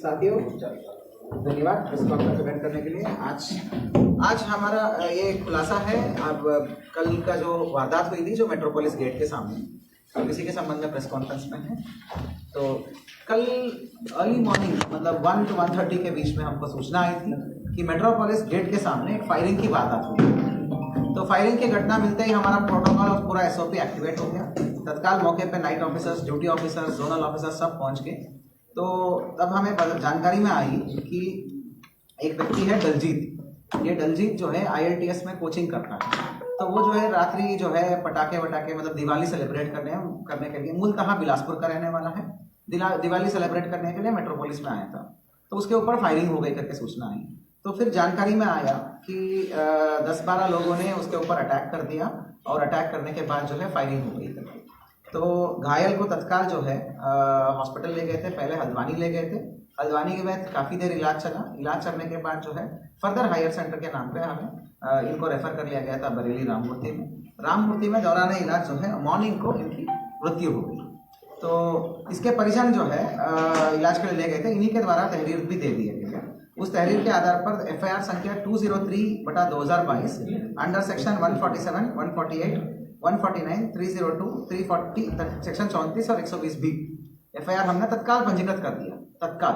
साथियों, धन्यवाद press conference attend करने के लिए। आज हमारा ये खुलासा है। अब कल का जो वारदात हुई थी जो मेट्रोपोलिस गेट के सामने, अब इसी के संबंध में प्रेस कॉन्फ्रेंस में है। तो कल अर्ली मॉर्निंग मतलब 1 to 1:30 के बीच में हमको सूचना आई थी कि मेट्रोपोलिस गेट के सामने एक फायरिंग की वारदात हुई। तो फायरिंग की घटना मिलते ही हमारा प्रोटोकॉल और पूरा SOP एक्टिवेट हो गया। तत्काल मौके पे night officers, duty officers, zonal officers सब पहुंच गए। तो तब हमें जानकारी में आई कि एक व्यक्ति है दलजीत। ये दलजीत जो है ILTS में कोचिंग करता है। तो वो जो है रात्रि जो है पटाखे मतलब दिवाली सेलिब्रेट करने के लिए मूलतः बिलासपुर का रहने वाला है। दिवाली सेलिब्रेट करने के लिए मेट्रोपोलिस में आया था। तो उसके ऊपर फायरिंग हो गई करके सूचना आई। तो फिर जानकारी में आया कि 10-12 लोगों ने उसके ऊपर अटैक कर दिया और अटैक करने के बाद जो है फायरिंग हो गई थी। तो घायल को तत्काल जो है हॉस्पिटल ले गए थे। पहले हल्द्वानी ले गए थे। हल्द्वानी के बाद काफ़ी देर इलाज चला। इलाज चलने के बाद जो है फर्दर हायर सेंटर के नाम पे हमें इनको रेफर कर लिया गया था बरेली राममूर्ति में। राममूर्ति में दौरान इलाज जो है मॉर्निंग को इनकी मृत्यु हो गई। तो इसके परिजन जो है इलाज के लिए ले गए थे। इन्हीं के द्वारा तहरीर भी दे दिया गया। उस तहरीर के आधार पर FIR संख्या 203/2022 अंडर सेक्शन 147, 148, 149, 302, 340, सेक्शन 34 और 120B FIR हमने तत्काल पंजीकृत कर दिया। तत्काल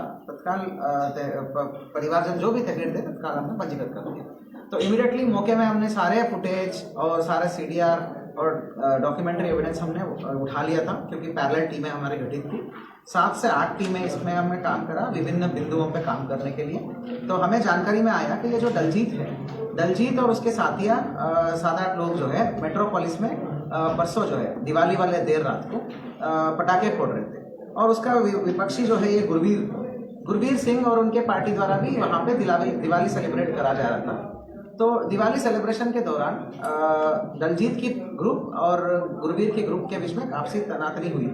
परिवारजन जो भी तहरीर थे तत्काल हमने पंजीकृत कर दिया। तो इमीडिएटली मौके में हमने सारे फुटेज और सारे CDR और डॉक्यूमेंट्री एविडेंस हमने उठा लिया था, क्योंकि पैरेलल टीमें हमारी गठित थी। 7 से 8 टीमें इसमें हमने काम करा विभिन्न बिंदुओं पे काम करने के लिए। तो हमें जानकारी में आया कि ये जो दलजीत और उसके साथिया 7-8 लोग जो है मेट्रोपोलिस में परसों जो है दिवाली वाले देर रात को पटाखे फोड़ रहे थे। और उसका विपक्षी जो है ये गुरवीर सिंह और उनके पार्टी द्वारा भी वहाँ पे दिवाली सेलिब्रेट करा जा रहा था। तो दिवाली सेलिब्रेशन के दौरान दलजीत की ग्रुप और गुरवीर की ग्रुप के बीच में आपसी तनातनी हुई।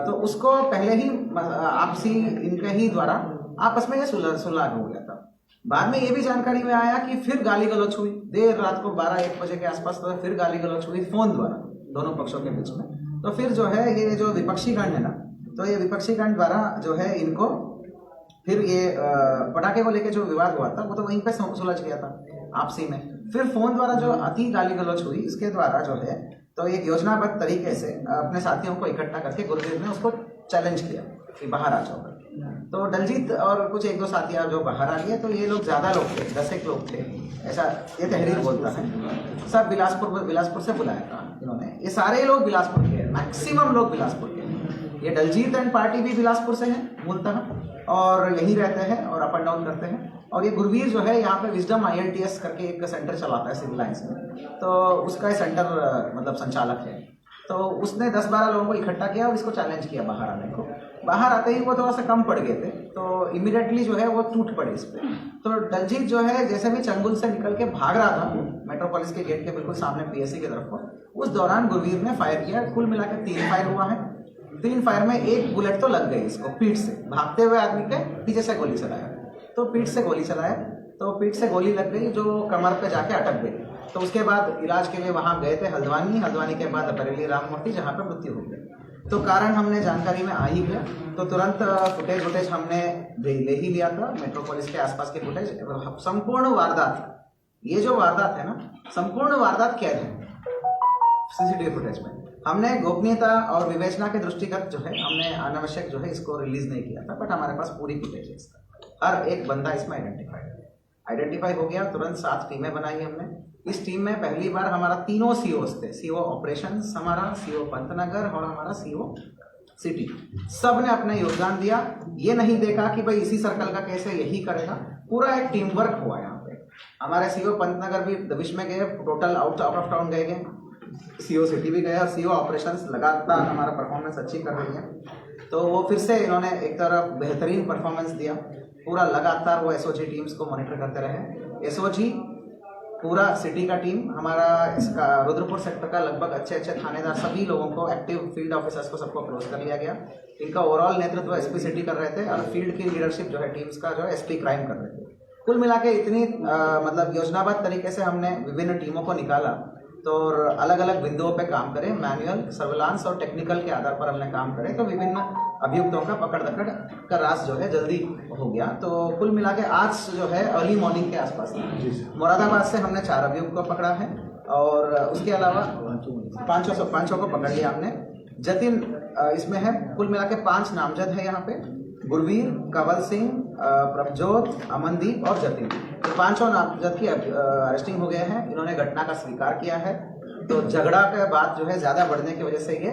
तो उसको पहले ही आपसी इनके ही द्वारा आपस में ये सुलह हो गया था। बाद में ये भी जानकारी में आया कि फिर गाली गलौच हुई देर रात को 12-1 बजे के आसपास। तो फिर गाली गलौच हुई फोन द्वारा दोनों पक्षों के बीच में। तो फिर जो है ये जो विपक्षी गण है ना, तो ये विपक्षी गण द्वारा जो है इनको फिर ये पटाखे को लेकर जो विवाद हुआ था वो तो वहीं पे सुलझ गया था आपसी में। फिर फोन द्वारा जो अति गाली गलौच हुई इसके द्वारा जो है तो एक योजनाबद्ध तरीके से अपने साथियों को इकट्ठा करके गुरवीर ने उसको चैलेंज किया कि बाहर आ जाओ। तो दलजीत और कुछ 1-2 साथी जो बाहर आ गए। तो ये लोग ज़्यादा लोग थे, 10 लोग थे, ऐसा ये तहरीर बोलता है। सब बिलासपुर से बुलाया था इन्होंने। ये सारे लोग बिलासपुर के, मैक्सिमम लोग बिलासपुर के। ये दलजीत एंड पार्टी भी बिलासपुर से है मूलतः और यहीं रहते हैं और अप एंड डाउन करते हैं। और ये गुरवीर जो है यहाँ पे विजडम ILTS करके एक सेंटर चलाता है सिविल लाइन्स में। तो उसका सेंटर मतलब संचालक है। तो उसने 10-12 लोगों को इकट्ठा किया और इसको चैलेंज किया बाहर आने को। बाहर आते ही वो थोड़ा सा कम पड़ गए थे। तो इमीडिएटली जो है वो टूट पड़े इस पर। तो दलजीत जो है जैसे भी चंगुल से निकल के भाग रहा था मेट्रोपोलिस के गेट के बिल्कुल सामने PSC की तरफ को, उस दौरान गुरवीर ने फायर किया। कुल मिलाकर 3 फायर हुआ है। 3 फायर में 1 बुलेट तो लग गई इसको पीठ से। भागते हुए आदमी के पीछे से गोली चलाया तो पीठ से गोली चलाया तो पीठ से गोली लग गई जो कमर पे जाके अटक गई। तो उसके बाद इलाज के लिए वहाँ गए थे हल्द्वानी के बाद बरेली राममूर्ति, जहाँ पर मृत्यु हो गई। तो कारण हमने जानकारी में आ ही गया। तो तुरंत फुटेज हमने ले ही लिया था। मेट्रोपोलिस के आसपास के फुटेज, संपूर्ण वारदात, ये जो वारदात है ना, संपूर्ण वारदात कैद है CCTV फुटेज में। हमने गोपनीयता और विवेचना के दृष्टिगत जो है हमने अनावश्यक जो है इसको रिलीज नहीं किया था, बट हमारे पास पूरी फुटेज है इसका। हर एक बंदा इसमें आइडेंटिफाई हो गया। तुरंत 7 टीमें बनाई हमने। इस टीम में पहली बार हमारा 3 COs थे। CO ऑपरेशंस हमारा, CO पंतनगर और हमारा CO सिटी। सब ने अपना योगदान दिया। ये नहीं देखा कि भाई इसी सर्कल का केस है यही करेगा। पूरा एक टीम वर्क हुआ यहाँ पे। हमारे CO पंतनगर भी दबिश में गए, टोटल आउट ऑफ टाउन गए। CO सिटी भी गए और CO ऑपरेशंस लगातार हमारा परफॉर्मेंस अच्छी कर रही है। तो वो फिर से इन्होंने एक तरफ बेहतरीन परफॉर्मेंस दिया। पूरा लगातार वो SOG टीम्स को मॉनिटर करते रहे। SOG पूरा सिटी का टीम हमारा, इसका रुद्रपुर सेक्टर का लगभग अच्छे थानेदार सभी लोगों को, एक्टिव फील्ड ऑफिसर्स को सबको अप्रोच कर लिया गया। इनका ओवरऑल नेतृत्व SP सिटी कर रहे थे और फील्ड की लीडरशिप जो है टीम्स का जो है SP क्राइम कर रहे थे। कुल मिला के इतनी मतलब योजनाबद्ध तरीके से हमने विभिन्न टीमों को निकाला तो अलग अलग बिंदुओं पे काम करें, मैनुअल, सर्विलांस और टेक्निकल के आधार पर हमने काम करें, तो विभिन्न अभियुक्तों का पकड़ दकड़ का रास जो है जल्दी हो गया। तो कुल मिला के आज जो है अर्ली मॉर्निंग के आसपास मुरादाबाद से हमने 4 अभियुक्त को पकड़ा है और उसके अलावा 500 को पकड़ लिया हमने। जतिन इसमें है, कुल मिला के 5 नामजद है यहाँ पे, गुरवीर, कंवल सिंह, प्रभजोत, अमनदीप और जतिन। तो 5 नामजद की अरेस्टिंग हो गए हैं। इन्होंने घटना का स्वीकार किया है। तो झगड़ा के बाद जो है ज़्यादा बढ़ने की वजह से ये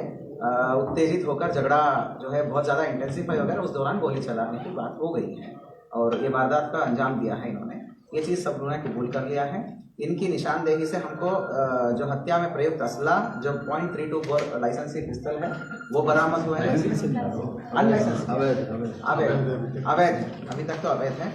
उत्तेजित होकर झगड़ा जो है बहुत ज़्यादा इंटेंसिफाई हो गया। उस दौरान गोली चलाने की बात हो गई है और ये वारदात का अंजाम दिया है इन्होंने। ये चीज़ सब लोगों ने कबूल कर लिया है। इनकी निशानदेही से हमको जो हत्या में प्रयुक्त असला जो .32 बोर लाइसेंसी पिस्तल है वो बरामद हुआ है। अनलाइसेंस अवैध, अभी तक तो अवैध है।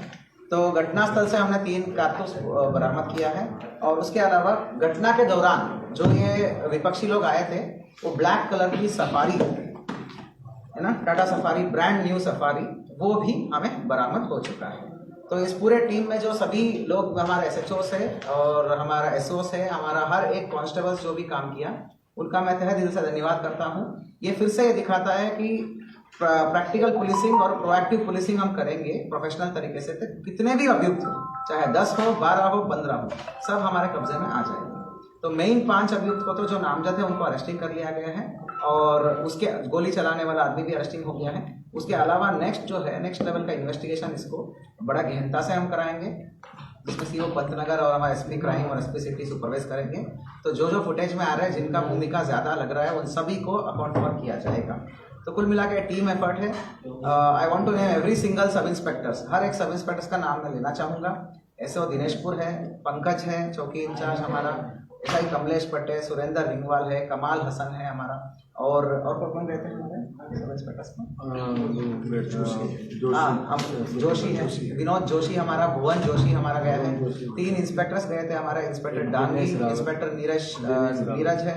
तो घटनास्थल से हमने 3 कारतूस बरामद किया है और उसके अलावा घटना के दौरान जो ये विपक्षी लोग आए थे वो ब्लैक कलर की सफारी है ना, Tata safari, brand new safari, वो भी हमें बरामद हो चुका है। तो इस पूरे टीम में जो सभी लोग, हमारा SHOs है और हमारा SOs है, हमारा हर एक कांस्टेबल्स जो भी काम किया उनका मैं तहे दिल से धन्यवाद करता हूँ। ये फिर से ये दिखाता है कि प्रैक्टिकल पुलिसिंग और प्रोएक्टिव पुलिसिंग हम करेंगे प्रोफेशनल तरीके से, तो कितने भी अभियुक्त हो, चाहे 10 हो, 12 हो, 15 हो, सब हमारे कब्जे में आ जाएंगे। तो मेन 5 अभियुक्त को तो जो नामजद है उनको अरेस्टिंग कर लिया गया है और उसके गोली चलाने वाला आदमी भी अरेस्टिंग हो गया है। उसके अलावा नेक्स्ट लेवल का इन्वेस्टिगेशन इसको बड़ा गहनता से हम कराएंगे, जिसमें CO पंतनगर और हमारा SP क्राइम और SP सिटी सुपरवाइज करेंगे। तो जो फुटेज में आ रहा है, जिनका भूमिका ज़्यादा लग रहा है, उन सभी को अकाउंट फॉर किया जाएगा। तो कुल मिला के टीम एफर्ट है। I want to name every single sub inspectors, हर एक सब इंस्पेक्टर्स का नाम मैं लेना चाहूँगा। SO दिनेशपुर है, पंकज है चौकी इंचार्ज हमारा, SI कमलेश पट्टे, सुरेंद्र रिंगवाल है, कमाल हसन है हमारा, और कौन रहते हैं हमारे सब इंस्पेक्टर्स में? जोशी है, विनोद जोशी हमारा, भुवन जोशी हमारा गया है। 3 इंस्पेक्टर्स गए थे हमारे, इंस्पेक्टर डांगी, इंस्पेक्टर नीरज है,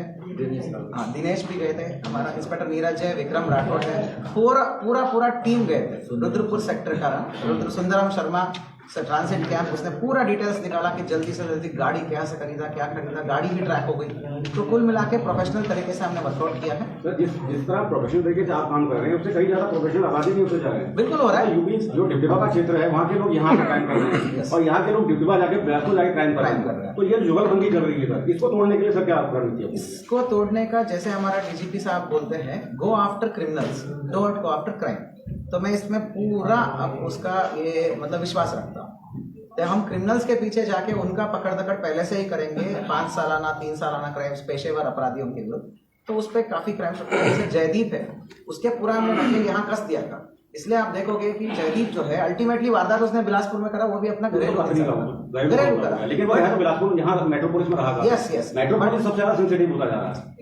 हाँ दिनेश भी गए थे हमारा, इंस्पेक्टर नीरज है, विक्रम राठौड़ है, पूरा टीम गए थे। रुद्रपुर सेक्टर का सुंदरम शर्मा से ट्रांसिट कैंप, उसने पूरा डिटेल्स निकाला कि जल्दी से जल्दी गाड़ी कैसे खरीदा, क्या खरीदा, गाड़ी भी ट्रैक हो गई। तो कुल मिला के प्रोफेशनल तरीके से हमने वर्कआउट किया है। सर जिस तरह प्रोफेशनल तरीके से आप काम कर रहे हैं उससे कई ज्यादा प्रोफेशनल आबादी भी होते जा रहे हैं। बिल्कुल हो रहा है। यूपी जो डिप्टिबा का क्षेत्र है वहाँ के लोग यहाँ पे क्राइम कर रहे हैं और यहाँ के लोग डिप्टिबा जाके बिलासपुर जाके क्राइम कर रहे हैं। तो ये जुगलबंदी कर रही है सर, इसको तोड़ने के लिए सर क्या रणनीति है? इसको तोड़ने का, जैसे हमारा DGP साहब बोलते हैं, go after criminals, don't go after crime. तो मैं इसमें पूरा उसका ये मतलब विश्वास रखता हूँ। तो हम क्रिमिनल्स के पीछे जाके उनका पकड़ दकड़ पहले से ही करेंगे। 5 सालाना 3 सालाना क्राइम्स, पेशेवर अपराधियों के विरुद्ध, तो उस पर काफी क्राइम्स। जैसे जयदीप है, उसके पूरा हमने नकेल यहाँ कस दिया था। इसलिए आप देखोगे कि जयदीप जो है अल्टीमेटली वारदात उसने बिलासपुर में करा, वो भी अपना घरेलू करा, लेकिन वो बिलासपुर यहाँ मेट्रोपोलिस में रहा। यस मेट्रोपोलिस सबसे ज्यादा सेंसिटिव होता जा रहा है।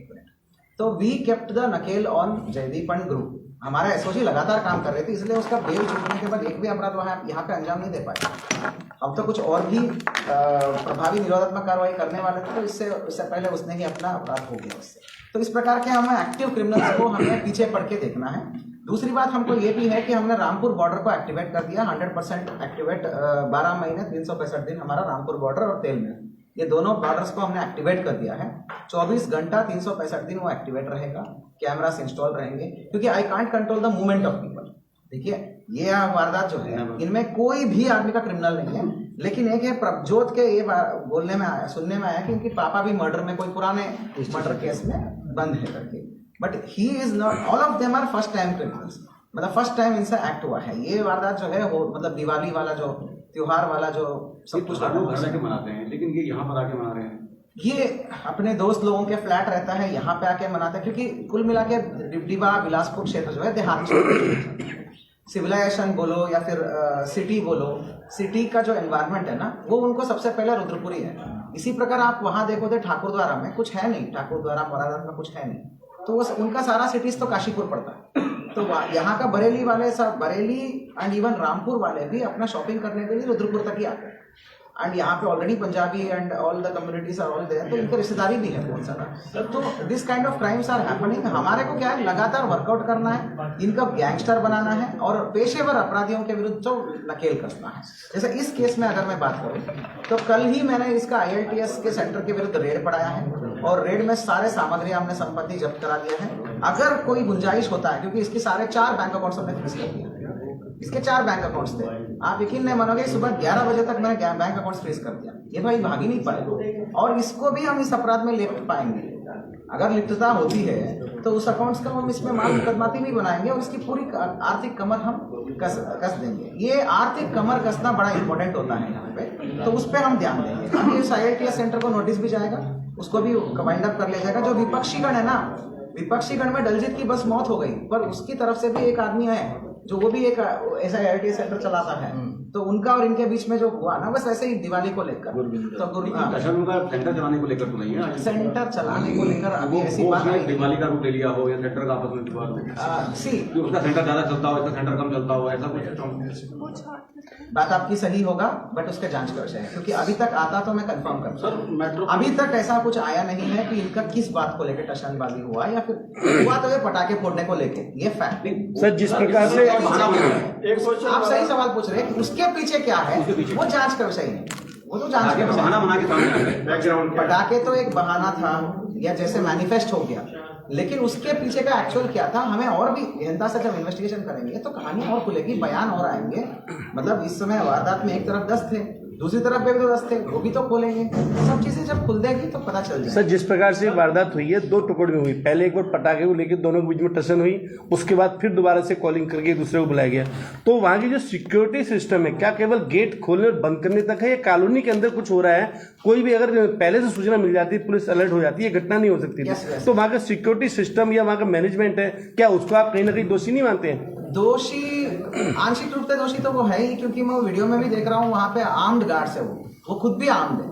तो वी केप्ट द नकेल ऑन जयदीप एंड ग्रुप। हमारा SOG लगातार काम कर रहे थे, इसलिए उसका बेल छूटने के बाद एक भी अपराध वहाँ यहाँ पे अंजाम नहीं दे पाए। अब तो कुछ और भी प्रभावी निरोधात्मक कार्रवाई करने वाले थे, तो इससे पहले उसने ही अपना अपराध हो गया उससे। तो इस प्रकार के हमें एक्टिव क्रिमिनल्स को हमें पीछे पड़ के देखना है। दूसरी बात हमको ये भी है कि हमने रामपुर बॉर्डर को एक्टिवेट कर दिया, 100% एक्टिवेट। 12 महीने 365 दिन हमारा रामपुर बॉर्डर और तेल में, ये दोनों बॉर्डर्स को हमने एक्टिवेट कर दिया है। 24 घंटा 365 दिन वो एक्टिवेट रहेगा, कैमरास इंस्टॉल रहेंगे, क्योंकि I can't control the movement of people. देखिए ये वारदात जो है, इनमें कोई भी आदमी का क्रिमिनल नहीं है, लेकिन एक है प्रभजोत के ये बोलने में आया, सुनने में आया कि उनकी पापा भी मर्डर में, कोई पुराने मर्डर केस में बंद है करके। But he is not, all of them are first time criminals, मतलब फर्स्ट टाइम इनसे एक्ट हुआ है। ये वारदात जो है वो मतलब दिवाली वाला जो त्योहार वाला जो सब कुछ मनाते हैं, लेकिन ये यहाँ पर आके मना रहे हैं। ये अपने दोस्त लोगों के फ्लैट रहता है, यहाँ पे आके मनाते हैं, क्योंकि कुल मिला के डिप्टिबा बिलासपुर क्षेत्र जो है देहात सिविलाइजेशन बोलो या फिर सिटी बोलो, सिटी का जो एनवायरनमेंट है ना, वो उनको सबसे पहले रुद्रपुरी है। इसी प्रकार आप वहाँ देखो तो ठाकुरद्वारा में कुछ है नहीं, ठाकुरद्वारा मुरादाबाद में कुछ है नहीं, तो उनका सारा सिटीज तो काशीपुर पड़ता है। तो यहाँ का बरेली वाले सब, बरेली एंड इवन रामपुर वाले भी अपना शॉपिंग करने के लिए रुद्रपुर तक ही आते हैं। एंड यहाँ पे already Punjabi and all the communities are all there, तो इनकी रिश्तेदारी भी है बहुत सारा। तो this kind of crimes are happening. हमारे को क्या है, लगातार वर्कआउट करना है, इनका गैंगस्टर बनाना है और पेशेवर अपराधियों के विरुद्ध जो नकेल कसना है। जैसे इस केस में अगर मैं बात करूँ तो कल ही मैंने इसका ILTS के सेंटर के विरुद्ध रेड पड़ाया है। और रेड में सारे सामग्री हमने संपत्ति जब्त करा दिया है। अगर कोई गुंजाइश होता है, क्योंकि इसके सारे 4 बैंक अकाउंट्स हमने फ्रीज कर दिया, इसके 4 बैंक अकाउंट्स थे, आप यकीन नहीं मानोगे सुबह 11 बजे तक मैंने बैंक अकाउंट्स फ्रीज कर दिया। ये भाई भाग ही नहीं पाए और इसको भी हम इस अपराध में ले पाएंगे। अगर लिप्तता होती है तो उस अकाउंट्स का हम इसमें माल मुकदमाती भी बनाएंगे और इसकी पूरी आर्थिक कमर हम कस देंगे। ये आर्थिक कमर कसना बड़ा इंपॉर्टेंट होता है यहाँ पे, तो उस पर हम ध्यान देंगे। अभी इस IITS सेंटर को नोटिस भी जाएगा, उसको भी वाइंड अप कर लिया जाएगा। जो विपक्षी गण है ना, विपक्षी गण में दलजीत की बस मौत हो गई, पर उसकी तरफ से भी एक आदमी है जो वो भी एक ऐसा IITS सेंटर चलाता है, तो उनका और इनके बीच में जो हुआ ना, बस ऐसे ही दिवाली को लेकर तो सेंटर चलाने को लेकर तो नहीं है, सेंटर चलाने को लेकर अभी ऐसी बात नहीं, दिवाली का रूप ले लिया हो या सेंटर का आपस में विवाद सी उसका सेंटर ज्यादा चलता हो, इसका सेंटर कम चलता हो, ऐसा कुछ बात आपकी सही होगा, बट उसके जांच कर चाहिए, क्योंकि अभी तक आता तो मैं कंफर्म करता हूँ। अभी तक ऐसा कुछ आया नहीं है कि इनका किस बात को लेकर टशनबाजी हुआ या फिर हुआ तो ये पटाखे फोड़ने को लेके, ये फैक्ट सर जिस प्रकार से आप सही सवाल पूछ रहे हैं कि उसके पीछे क्या है, वो जांच कर चाहिए, वो तो जांच कर चाहिए। पटाखे तो एक बहाना था या जैसे मैनिफेस्ट हो गया, लेकिन उसके पीछे का एक्चुअल क्या था, हमें और भी गहनता से जब इन्वेस्टिगेशन करेंगे तो कहानी और खुलेगी, बयान और आएंगे। मतलब इस समय वारदात में एक तरफ 10 थे, दूसरी तरफ पे भी तो 10 थे, वो भी तो खोलेंगे। सब चीजें जब खुल देगी तो पता चल जाएगा। सर जिस प्रकार से वारदात हुई है 2 टुकड़ में हुई, पहले एक बार पटाखे को लेकर दोनों के बीच में टसन हुई, उसके बाद फिर दोबारा से कॉलिंग करके दूसरे को बुलाया गया। तो वहाँ की जो सिक्योरिटी सिस्टम है, क्या केवल गेट खोलने और बंद करने तक है या कॉलोनी के अंदर कुछ हो रहा है? कोई भी अगर पहले से सूचना मिल जाती है, पुलिस अलर्ट हो जाती है, घटना नहीं हो सकती थी। तो वहाँ का सिक्योरिटी सिस्टम या वहाँ का मैनेजमेंट है, क्या उसको आप कहीं ना कहीं दोषी नहीं मानते हैं? दोषी आंशिक रूप से दोषी तो वो है ही, क्योंकि मैं वीडियो में भी देख रहा हूँ वहाँ पे आर्म्ड गार्ड्स है, वो खुद भी आर्म्ड है,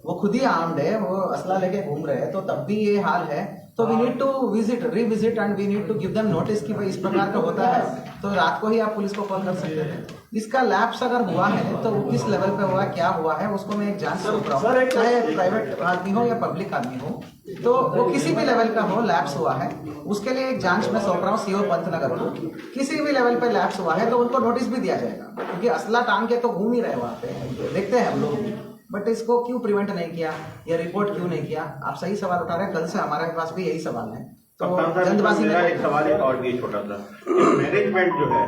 वो खुद ही आर्म्ड है, वो असला लेके घूम रहे हैं, तो तब भी ये हाल है। तो we need to revisit and we need to give them notice कि भाई इस प्रकार का होता है, तो रात को ही आप पुलिस को कॉल कर सकते थे। इसका लैप्स अगर हुआ है तो वो किस लेवल पे हुआ, क्या हुआ है, उसको मैं एक जांच सोच रहा हूँ, चाहे प्राइवेट आदमी हो या पब्लिक आदमी हो, तो वो किसी भी लेवल का हो, लैप्स हुआ है, उसके लिए एक जांच में सौंप रहा हूँ CO पंतनगर को। किसी भी लेवल पे लैप्स हुआ है तो उनको नोटिस भी दिया जाएगा, क्योंकि असला टांग के तो घूम ही रहे वहाँ पे, देखते हैं हम लोग, बट इसको क्यों प्रिवेंट नहीं किया या रिपोर्ट क्यों नहीं किया? आप सही सवाल उठा रहे हैं, कल से हमारे पास भी यही सवाल है। तो जल्दबाजी में एक सवाल एक और भी छोटा सा, मैनेजमेंट जो है,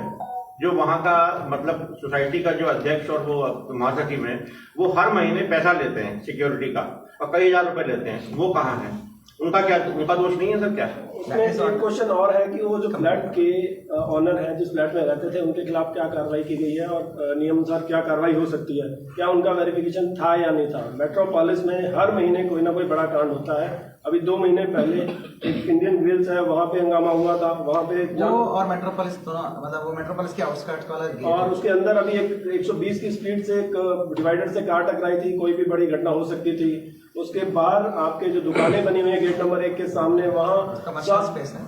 जो वहाँ का मतलब सोसाइटी का जो अध्यक्ष और वो महासचिव है, वो हर महीने पैसा लेते हैं सिक्योरिटी का और कई हजार रुपए लेते हैं, वो कहाँ है? उनका क्या, उनका दोष नहीं है सर क्या? उसमें एक क्वेश्चन और है कि वो जो फ्लैट के ऑनर हैं, जिस फ्लैट में रहते थे, उनके खिलाफ क्या कार्रवाई की गई है और नियमानुसार क्या कार्रवाई हो सकती है? क्या उनका वेरिफिकेशन था या नहीं था? मेट्रोपोलिस में हर महीने कोई ना कोई बड़ा कांड होता है। अभी 2 महीने पहले एक इंडियन ग्रिल्स है, वहाँ पे हंगामा हुआ था, वहाँ पे वो और मेट्रोपोलिस दोनों, मतलब वो मेट्रोपोलिस के आउटस्कर्ट्स वाला, और उसके अंदर अभी एक 120 की स्पीड से एक डिवाइडर से कार टकराई थी, कोई भी बड़ी घटना हो सकती थी। उसके बाद आपके जो दुकानें बनी हुई है गेट नंबर 1 के सामने, वहाँ कमर्शियल स्पेस है,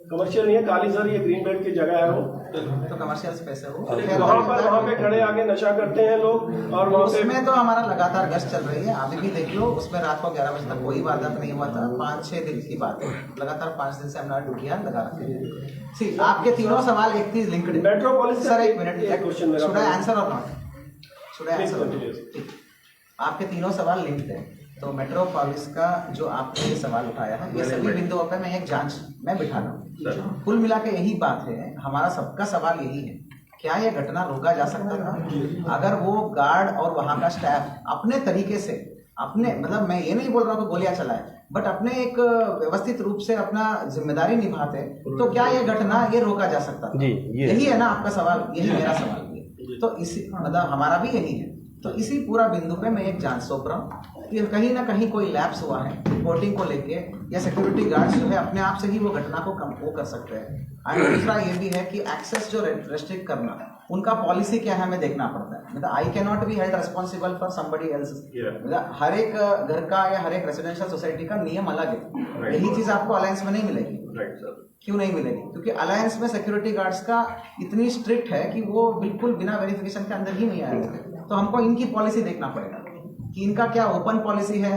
कमर्शियल नहीं है, काली सर ये ग्रीन बेल्ट की जगह है, वो तो कमर्शियल स्पेस है वो। वहाँ पे खड़े आके नशा करते हैं लोग, और उसमें तो हमारा लगातार गश्त चल रही है, अभी भी देख लो, उसमें रात को 11 बजे तक कोई वारदात नहीं हुआ था। 5-6 दिन की बात है, लगातार 5 दिन से हमने ड्यूटियां लगा रखी है। आपके तीनों सवाल एक चीज लिंक्ड। मेट्रोपोलिस सर एक minute, question should I answer और नॉट? Should I answer? आपके तीनों सवाल लिंक्ड है, तो मेट्रोपोलिस का जो आपने ये सवाल उठाया है, ये सभी बिंदुओं पर मैं एक जांच में बिठा रहा हूँ। कुल मिला के यही बात है, हमारा सबका सवाल यही है, क्या ये घटना रोका जा सकता था अगर वो गार्ड और वहाँ का स्टाफ अपने तरीके से, अपने मतलब मैं ये नहीं बोल रहा हूँ कि गोलियां चलाए, बट अपने एक व्यवस्थित रूप से अपना जिम्मेदारी निभाते, तो क्या ये घटना ये रोका जा सकता था? यही है ना आपका सवाल, यही मेरा सवाल है। तो इसी मतलब हमारा भी यही है। तो इसी पूरा बिंदु पे मैं एक जांच सौंप रहा हूँ कि कहीं ना कहीं कोई लैप्स हुआ है रिपोर्टिंग को लेके, या सिक्योरिटी गार्ड्स जो है अपने आप से ही वो घटना को कम वो कर सकते हैं। और दूसरा ये भी है कि एक्सेस जो रेस्ट्रिक्ट करना, उनका पॉलिसी क्या है हमें देखना पड़ता है। मतलब I can not be held responsible for somebody else. मतलब हर एक घर का या हर एक रेसिडेंशियल सोसाइटी का नियम अलग है, यही चीज आपको अलायंस में नहीं मिलेगी। क्यों नहीं मिलेगी? क्योंकि अलायंस में सिक्योरिटी गार्ड्स का इतनी स्ट्रिक्ट है कि वो बिल्कुल बिना वेरिफिकेशन के अंदर ही नहीं आएगा। तो हमको इनकी पॉलिसी देखना पड़ेगा कि इनका क्या ओपन पॉलिसी है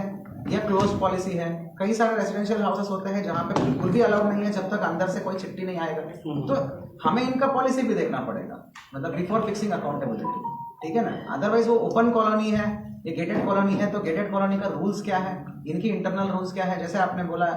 या क्लोज पॉलिसी है। कई सारे रेसिडेंशियल हाउसेस होते हैं जहाँ पे बिल्कुल भी अलाउड नहीं है जब तक अंदर से कोई चिट्ठी नहीं आएगा। तो हमें इनका पॉलिसी भी देखना पड़ेगा, मतलब बिफोर फिक्सिंग अकाउंटेबिलिटी, ठीक है ना। अदरवाइज वो ओपन कॉलोनी है ये गेटेड कॉलोनी है तो गेटेड कॉलोनी का रूल्स क्या है, इनकी इंटरनल रूल्स क्या है, जैसे आपने बोला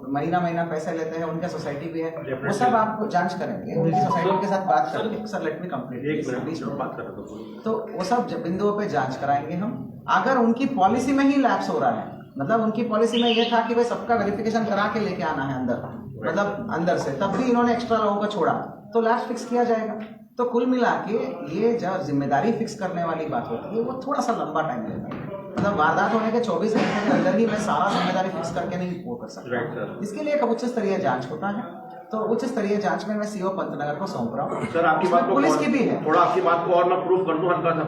महीना महीना पैसे लेते हैं, उनका सोसाइटी भी है, वो सब आप जांच करेंगे, उनकी सोसाइटी के साथ बात करके। सर लेट मी कंप्लीट, बात कर रहा था। तो वो सब बिंदुओं पे जांच कराएंगे हम। अगर उनकी पॉलिसी में ही लैप्स हो रहा है, मतलब उनकी पॉलिसी में ये था कि भाई सबका वेरिफिकेशन करा के लेके आना है अंदर, मतलब अंदर से, तब भी इन्होंने एक्स्ट्रा लोगों को छोड़ा, तो लैप्स फिक्स किया जाएगा। तो कुल मिला के ये जो जिम्मेदारी फिक्स करने वाली बात होती है वो थोड़ा सा लंबा टाइम लेता है। मतलब वारदात होने के 24 घंटे के अंदर ही मैं सारा जिम्मेदारी फिक्स करके नहीं वो कर सकता। इसके लिए एक उच्च स्तरीय जांच होता है, तो उच्च स्तरीय जांच में मैं सीओ पंतनगर को सौंप रहा हूँ। सर आपकी बात को पुलिस की भी है, थोड़ा आपकी बात को और मैं प्रूफ कर दूं हल्का सा,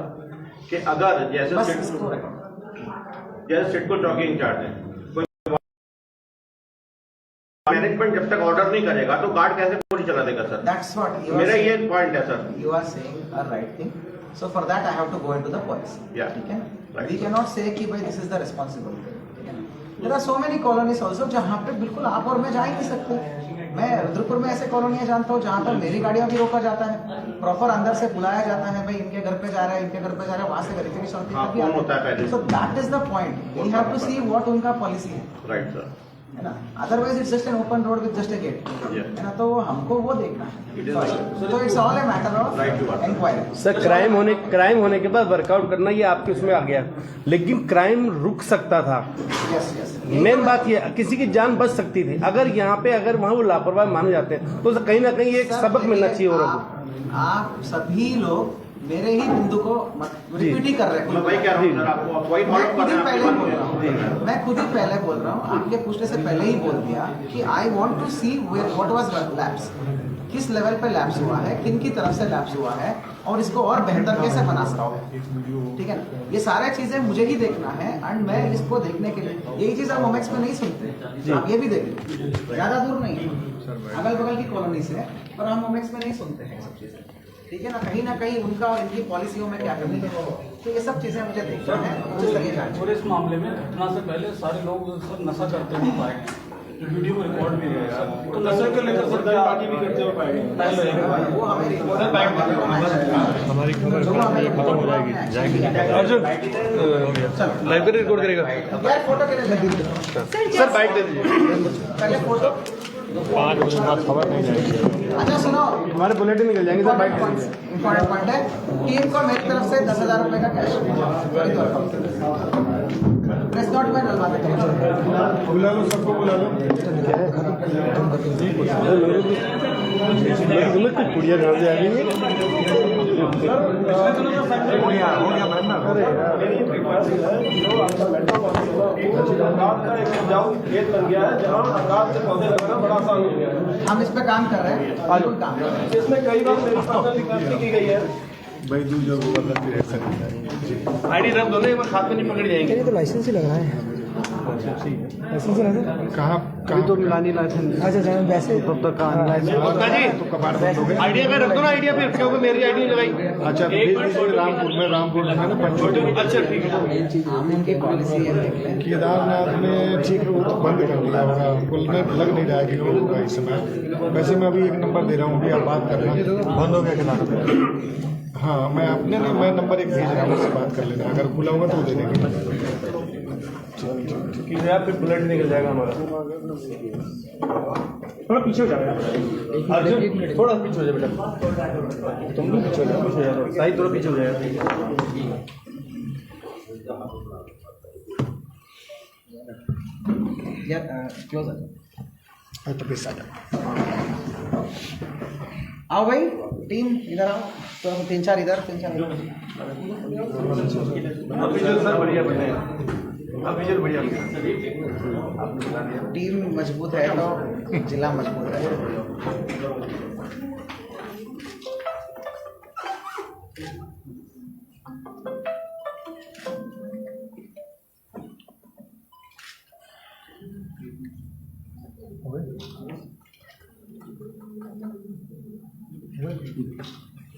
कि अगर जैसे सिडको चौकी इंचार्ज है, मैनेजमेंट जब तक ऑर्डर नहीं करेगा तो गार्ड कैसे पुलिस चला देगा sir? That's what you are मेरा ये saying. पॉइंट है sir. You are saying a right thing. So for that I have to go into the policy. Yeah. ठीक है? Right. We cannot say कि भाई this is the responsible thing. ठीक है? There are so many colonies also जहाँ पे बिल्कुल आप और मैं जा ही नहीं सकते। मैं रुद्रपुर में ऐसे कॉलोनियाँ जानता हूँ जहाँ पर मेरी गाड़ियाँ भी रोका जाता है, प्रॉपर अंदर से बुलाया जाता है, भाई इनके घर पे जा रहा है, इनके घर पे जा रहा है, वहाँ से वेरिफिकेशन होती है, कौन होता है पहले? So that is the point. We have to see what उनका पॉलिसी है, राइट सर। है ना? Otherwise it's just an open road with just a gate, है ना? तो हमको वो देखना है। तो it's all a matter of inquiry. Sir crime होने के बाद वर्कआउट करना ये आपके उसमें आ गया, लेकिन क्राइम रुक सकता था। यस यस, मेन बात ये, किसी की जान बच सकती थी। अगर यहाँ पे अगर वहाँ वो लापरवाह माने जाते हैं तो कहीं ना कहीं एक सबक मिलना चाहिए औरों को। आप सभी लोग मेरे ही बिंदु को रिपीट ही कर रहे हैं। मैं वही कह रहा हूँ सर, आपको वही मैं फॉलो खुद ही कर पहले रहे बोल हैं रहा हूँ, मैं खुद ही पहले बोल रहा हूँ, आपके पूछने से पहले ही बोल दिया कि I want to see what was lapse, किस लेवल पे लैप्स हुआ है, किन की तरफ से लैप्स हुआ है, और इसको और बेहतर कैसे बना सकता हूँ। ठीक है ना? ये सारे चीजें मुझे ही देखना है, एंड मैं इसको देखने के लिए, यही चीज आप ओमेक्स में नहीं सुनते, आप ये भी देखिए, ज्यादा दूर नहीं है, अगल बगल की कॉलोनी से, पर हम ओमेक्स में नहीं सुनते हैं सब चीजें। ठीक है ना? कहीं उनका और इनकी पॉलिसियों में क्या कमी है, तो ये सब चीजें मुझे देखना है। और इस मामले में घटना से पहले सारे लोग सर नशा करते हुए पाए गए, जो वीडियो में रिकॉर्ड भी है सर, तो नशे को लेकर सर क्या पार्टी भी करते हुए पाए गए। वो हमें हमारी खबर खत्म हो जाएगी अर्जुन लाइब्रेरी रिकॉर्ड करेगा यार, फोटो के लिए सर, बाइट दे दीजिए। पहले फोटो 5 बजे बाद खबर नहीं जाएगी। अच्छा सुनो, हमारे बुलेटिन निकल जाएंगे सर, बाइट दे दीजिए। इम्पोर्टेंट पॉइंट है, टीम को मेरी तरफ से 10,000 रुपए का कैश प्रेस नोट में डलवा देते हैं। बुला लो, सबको बुला लो। कुछ पुड़िया घर से आ गई है। खेत बन गया है जहाँ रात से पौधे लगाना बड़ा आसान हो गया है। हम इस पे काम कर रहे हैं, बिल्कुल काम कर रहे हैं। इसमें कई बार मेरे साथ भी गलती की गई है। भाई दूर जो ऐसा आईडी रख दो ना, एक बार हाथ में नहीं पकड़ जाएंगे। ये तो लाइसेंस ही लग रहा है, लाइसेंस है ना? कहाँ तो मिलानी लाइसेंस। अच्छा वैसे तो कबाड़ बंद हो गए। आइडिया का रख दो ना, आइडिया पे क्योंकि मेरी आईडी लगाई। अच्छा भेज दीजिए रामपुर में ना पंचोटी। अच्छा ठीक है। हम इनकी पॉलिसी है, देख लें। केदारनाथ में ठीक वो तो बंद कर दिया होगा, पुल में लग नहीं रहा है कि वो होगा इस समय। वैसे मैं अभी एक नंबर दे रहा हूँ, अभी आप बात करना। बंद हो गया केदारनाथ? हाँ, मैं अपने नहीं, मैं नंबर 1 भेज रहा हूँ, उससे बात कर लेना, अगर खुला होगा तो दे देंगे। फिर बुलेट निकल जाएगा हमारा। थोड़ा पीछे हो जाएगा अर्जुन थोड़ा पीछे हो जाए बेटा, तुम भी पीछे हो जाओ, साइड थोड़ा पीछे हो जाएगा। क्लोजर तो पैसा आओ भाई, टीम इधर आओ, तो हम 3-4 इधर, 3-4 इधर। सर बढ़िया बताए, बढ़िया। टीम मजबूत है तो जिला मजबूत है।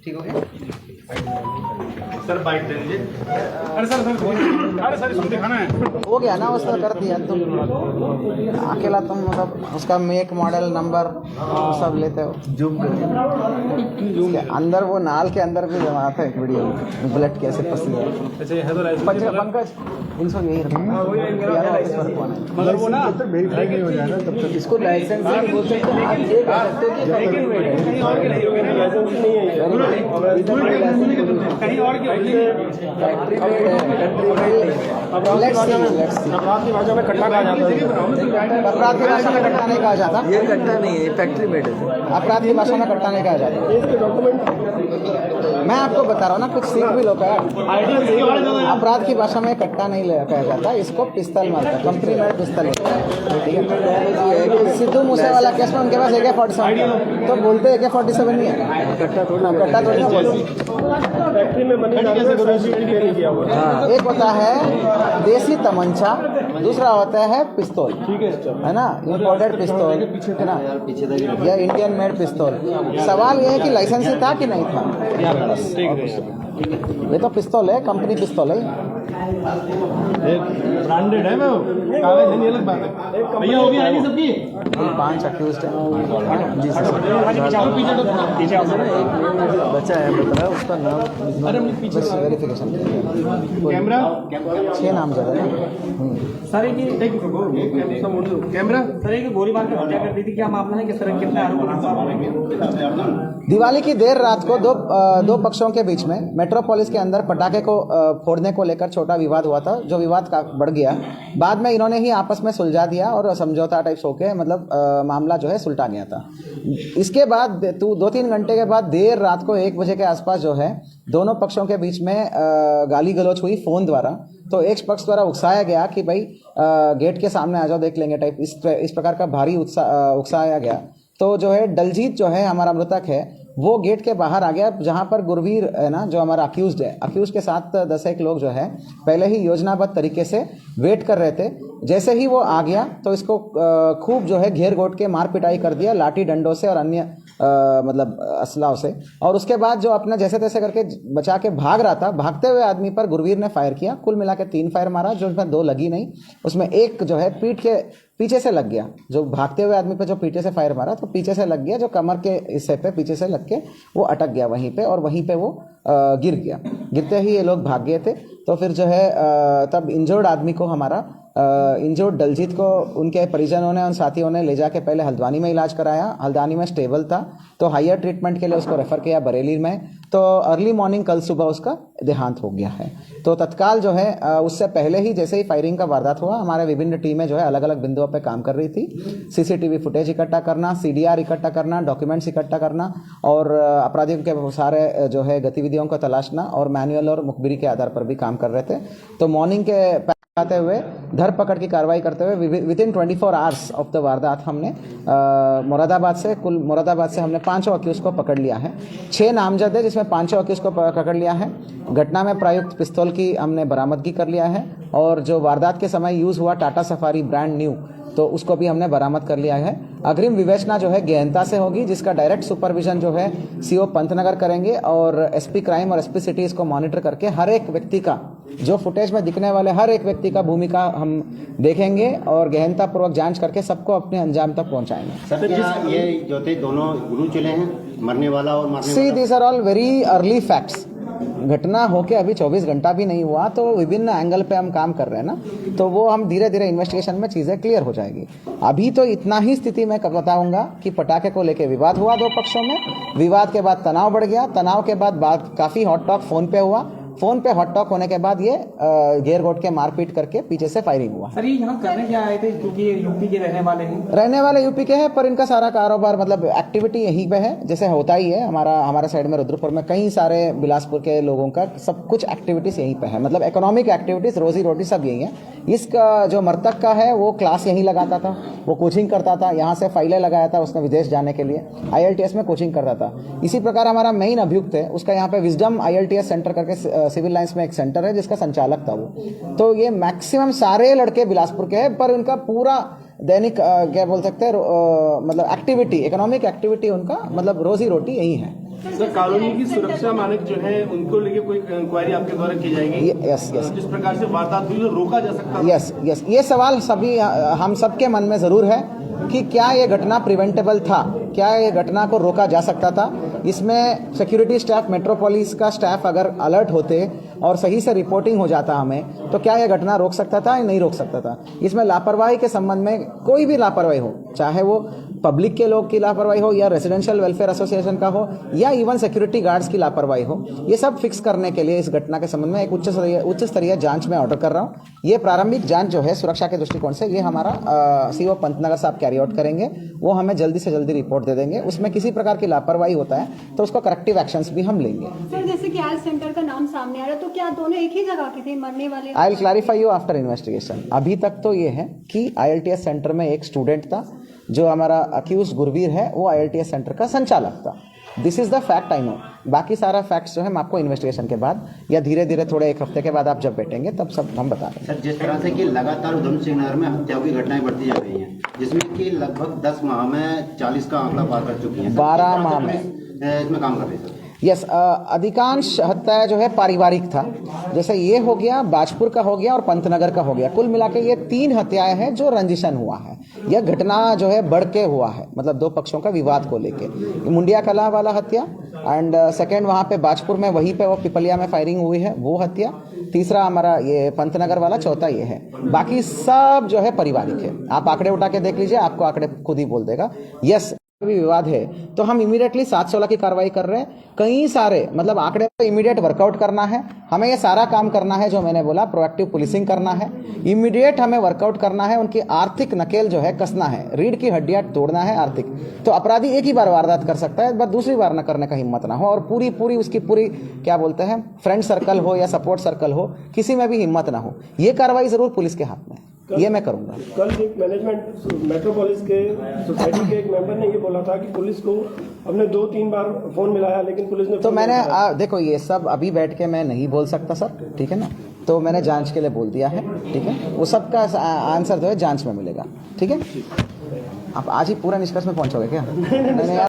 ठीक हो गया? सर बाइट दे दीजिए। हो गया ना, उसका कर दिया तुम अकेला, तुम मतलब उसका मेक मॉडल नंबर सब लेते हो, जूम करके अंदर वो नाल के अंदर भी जमा आता है वीडियो, बुलेट कैसे फंसी है। पंकज इनको यही रखना, मगर वो ना वेरीफाई नहीं हो जाएगा तब तक इसको लाइसेंस नहीं बोल सकते, आप ये कह सकते हो कि कहीं और अपराध की भाषा में कट्टा कहा जाता है। अपराध की भाषा में कट्टा नहीं कहा जाता, ये कट्टा नहीं है, फैक्ट्री मेड है। अपराध की भाषा में कट्टा नहीं कहा जाता। इसके डॉक्यूमेंट मैं आपको बता रहा हूँ ना, कुछ सीख भी लो का। अपराध की भाषा में कट्टा नहीं कहा जाता, इसको पिस्तल मारता है, कंपनी मेड पिस्तल होता है, ठीक है। सिद्धू मूसेवाला केस में उनके पास AK-47 तो बोलते AK-47 नहीं है, कट्टा थोड़ी ना बोलते। फैक्ट्री में मनी नहीं किया हुआ। एक होता है देसी तमंचा, दूसरा होता है पिस्तौल, है ना, इम्पोर्टेड पिस्तौल, है ना, या इंडियन मेड पिस्तौल। सवाल ये है कि लाइसेंस था कि नहीं था। ये तो पिस्तौल है, कंपनी पिस्तौल है, ब्रांडेड है, वो कागज नहीं, अलग बात है। भैया हो गया आगे सबकी 5 अक्यूज्ड है जी सर। बच्चा है बता उसका नाम, बस वेरिफिकेशन कैमरा 6 नाम ज़्यादा है। सर ये कैमरा सर ये गोली मार के हत्या कर दी थी, क्या मामला है, किस तरह कितने आरोपी दिवाली की देर रात को दो पक्षों के बीच में मेट्रोपोलिस के अंदर पटाखे को फोड़ने को लेकर छोटा विवाद हुआ था, जो विवाद का बढ़ गया। बाद में इन्होंने ही आपस में सुलझा दिया और समझौता टाइप होके मतलब मामला जो है सुलटा गया था। इसके बाद 2-3 घंटे के बाद देर रात को 1 बजे के आसपास जो है दोनों पक्षों के बीच में गाली गलौच हुई फ़ोन द्वारा। तो एक पक्ष द्वारा उकसाया गया कि भाई गेट के सामने आ जाओ, देख लेंगे टाइप, इस प्रकार का भारी उकसाया गया। तो जो है दलजीत जो है हमारा मृतक है, वो गेट के बाहर आ गया, जहां पर गुरवीर है ना, जो हमारा अक्यूज्ड है, अक्यूज्ड के साथ 10 लोग जो है पहले ही योजनाबद्ध तरीके से वेट कर रहे थे। जैसे ही वो आ गया तो इसको खूब जो है घेर घोट के मार पिटाई कर दिया लाठी डंडों से और अन्य मतलब असलाव से। और उसके बाद जो अपना जैसे तैसे करके बचा के भाग रहा था, भागते हुए आदमी पर गुरवीर ने फायर किया। कुल मिला के 3 फायर मारा, जो उसमें 2 लगी नहीं, उसमें एक जो है पीठ के पीछे से लग गया। जो भागते हुए आदमी पे जो पीछे से फायर मारा तो पीछे से लग गया, जो कमर के हिस्से पे पीछे से लग के वो अटक गया वहीं पे, और वहीं पे वो गिर गया। गिरते ही ये लोग भाग गए थे। तो फिर जो है तब इंजर्ड आदमी को हमारा इंजर्ड दलजीत को उनके परिजनों ने और साथियों ने ले जाके पहले हल्द्वानी में इलाज कराया। हल्द्वानी में स्टेबल था तो हायर ट्रीटमेंट के लिए उसको रेफर किया बरेली में। तो अर्ली मॉर्निंग कल सुबह उसका देहांत हो गया है। तो तत्काल जो है उससे पहले ही जैसे ही फायरिंग का वारदात हुआ, हमारे विभिन्न टीमें जो है अलग अलग बिंदुओं पे काम कर रही थी। सीसीटीवी फुटेज इकट्ठा करना, CDR इकट्ठा करना, डॉक्यूमेंट्स इकट्ठा करना और अपराधियों के सारे जो है गतिविधियों को तलाशना और मैनुअल और मुखबिरी के आधार पर भी काम कर रहे थे। तो मॉर्निंग के आते हुए धरपकड़ की कार्रवाई करते हुए with in 24 hours of the वारदात हमने मुरादाबाद से हमने 5 अक्यूज को पकड़ लिया है। 6 नामजद है जिसमें 5 अक्यूज को पकड़ लिया है। घटना में प्रयुक्त पिस्तौल की हमने बरामदगी कर लिया है और जो वारदात के समय यूज हुआ टाटा सफारी ब्रांड न्यू, तो उसको भी हमने बरामद कर लिया है। अग्रिम विवेचना जो है गहनता से होगी, जिसका डायरेक्ट सुपरविजन जो है CO पंतनगर करेंगे और SP क्राइम और SP सिटी इसको मॉनिटर करके हर एक व्यक्ति का जो फुटेज में दिखने वाले हर एक व्यक्ति का भूमिका हम देखेंगे और गहनता पूर्वक जांच करके सबको अपने अंजाम तक पहुंचाएंगे। सर क्या ये जो थे दोनों गुरु चले हैं, मरने वाला और मारने see this are all very early facts. घटना होके अभी 24 घंटा भी नहीं हुआ, तो विभिन्न एंगल पे हम काम कर रहे हैं ना, तो वो हम धीरे धीरे इन्वेस्टिगेशन में चीज़ें क्लियर हो जाएगी। अभी तो इतना ही स्थिति मैं बताऊंगा कि पटाखे को लेके विवाद हुआ 2 पक्षों में, विवाद के बाद तनाव बढ़ गया, तनाव के बाद बात काफ़ी हॉट टॉक फ़ोन पे हुआ, फोन पे हॉट टॉक होने के बाद ये घेर घोट के मारपीट करके पीछे से फायरिंग हुआ। सर ये यहाँ करने क्या आए थे, क्योंकि यूपी के रहने वाले यूपी के हैं, पर इनका सारा कारोबार मतलब एक्टिविटी यहीं पे है, जैसे होता ही है हमारा साइड में रुद्रपुर में कई सारे बिलासपुर के लोगों का सब कुछ एक्टिविटीज यहीं पे है, मतलब इकोनॉमिक एक्टिविटीज, रोजी रोटी सब यही है। इसका जो मृतक का है वो क्लास यहीं लगाता था, वो कोचिंग करता था, यहाँ से फाइलें लगाया था उसने विदेश जाने के लिए, IELTS में कोचिंग करता था। इसी प्रकार हमारा मेन अभियुक्त है, उसका यहाँ पे विजडम IELTS सेंटर करके सिविल लाइंस में एक सेंटर है जिसका संचालक था वो। तो ये मैक्सिमम सारे लड़के बिलासपुर के हैं, पर उनका पूरा दैनिक क्या बोल सकते हैं मतलब एक्टिविटी, इकोनॉमिक एक्टिविटी उनका मतलब रोजी रोटी यही है। सर कॉलोनी की सुरक्षा मानक जो है उनको लेके कोई इंक्वायरी आपके द्वारा की जाएगी? यस यस जिस प्रकार से वारदात हुई तो रोका जा सकता है? यस यस, ये सवाल सभी हम सबके मन में ज़रूर है कि क्या ये घटना प्रिवेंटेबल था, क्या ये घटना को रोका जा सकता था। इसमें सिक्योरिटी स्टाफ, मेट्रोपोलिस का स्टाफ अगर अलर्ट होते और सही से रिपोर्टिंग हो जाता हमें, तो क्या ये घटना रोक सकता था या नहीं रोक सकता था। इसमें लापरवाही के संबंध में कोई भी लापरवाही हो, चाहे वो पब्लिक के लोग की लापरवाही हो या रेजिडेंशियल वेलफेयर एसोसिएशन का हो या इवन सिक्योरिटी गार्ड्स की लापरवाही हो, ये सब फिक्स करने के लिए इस घटना के संबंध में एक उच्च स्तरीय जांच में ऑर्डर कर रहा हूँ। ये प्रारंभिक जांच जो है सुरक्षा के दृष्टिकोण से, ये हमारा सीओ पंतनगर साहब कैरी आउट करेंगे। वो हमें जल्दी से जल्दी रिपोर्ट दे देंगे। उसमें किसी प्रकार की लापरवाही होता है तो उसको करेक्टिव एक्शंस भी हम लेंगे। सर जैसे कि आज सेंटर का नाम सामने आ रहा है, तो क्या दोनों एक ही जगह के थे मरने वाले? I will clarify you after investigation. अभी तक तो ये है कि ILTS सेंटर में एक स्टूडेंट था, जो हमारा अक्यूज गुरवीर है, वो ILTS सेंटर का संचालक था। This is the fact I know. बाकी सारा फैक्ट्स जो है हम आपको इन्वेस्टिगेशन के बाद या धीरे धीरे थोड़े एक हफ्ते के बाद आप जब बैठेंगे तब सब हम बता देंगे। सर, जिस तरह से कि लगातार उधमसिंह नगर में हत्याओं की घटनाएं बढ़ती जा रही हैं, जिसमें कि लगभग 10 माह में 40 का आंकड़ा पार कर चुकी हैं। 12 माह में इसमें काम कर रहे हैं सर। यस, अधिकांश हत्या जो है पारिवारिक था। जैसे ये हो गया, बाजपुर का हो गया और पंतनगर का हो गया। कुल मिला के ये 3 हत्याएं हैं जो रंजिशन हुआ है। यह घटना जो है बढ़ के हुआ है, मतलब 2 पक्षों का विवाद को लेके। मुंडिया कला वाला हत्या एंड सेकंड वहाँ पे बाजपुर में वहीं पे वो पिपलिया में फायरिंग हुई है, वो हत्या। तीसरा हमारा ये पंतनगर वाला, चौथा ये है। बाकी सब जो है पारिवारिक है। आप आंकड़े उठा के देख लीजिए, आपको आंकड़े खुद ही बोल देगा। यस, भी विवाद है तो हम इमीडिएटली 716 की कार्रवाई कर रहे हैं। कई सारे मतलब आंकड़े को इमीडिएट वर्कआउट करना है हमें। ये सारा काम करना है जो मैंने बोला, प्रोएक्टिव पुलिसिंग करना है, इमीडिएट हमें वर्कआउट करना है। उनकी आर्थिक नकेल जो है कसना है, रीढ़ की हड्डियां तोड़ना है आर्थिक। तो अपराधी एक ही बार वारदात कर सकता है, बस दूसरी बार न करने का हिम्मत ना हो। और पूरी उसकी पूरी क्या बोलते हैं, फ्रेंड सर्कल हो या सपोर्ट सर्कल हो, किसी में भी हिम्मत ना हो। ये कार्रवाई जरूर पुलिस के हाथ में है, ये मैं करूंगा। कल एक मैनेजमेंट मेट्रोपोलिस के सोसाइटी के एक मेंबर ने ये बोला था कि पुलिस को हमने 2-3 बार फोन मिलाया लेकिन पुलिस ने, तो मैंने देखो ये सब अभी बैठ के मैं नहीं बोल सकता सर, ठीक है ना। तो मैंने जांच के लिए बोल दिया है, ठीक है। वो सब का आंसर जो है जांच में मिलेगा, ठीक है। आप आज ही पूरा निष्कर्ष में पहुंचोगे क्या? नहीं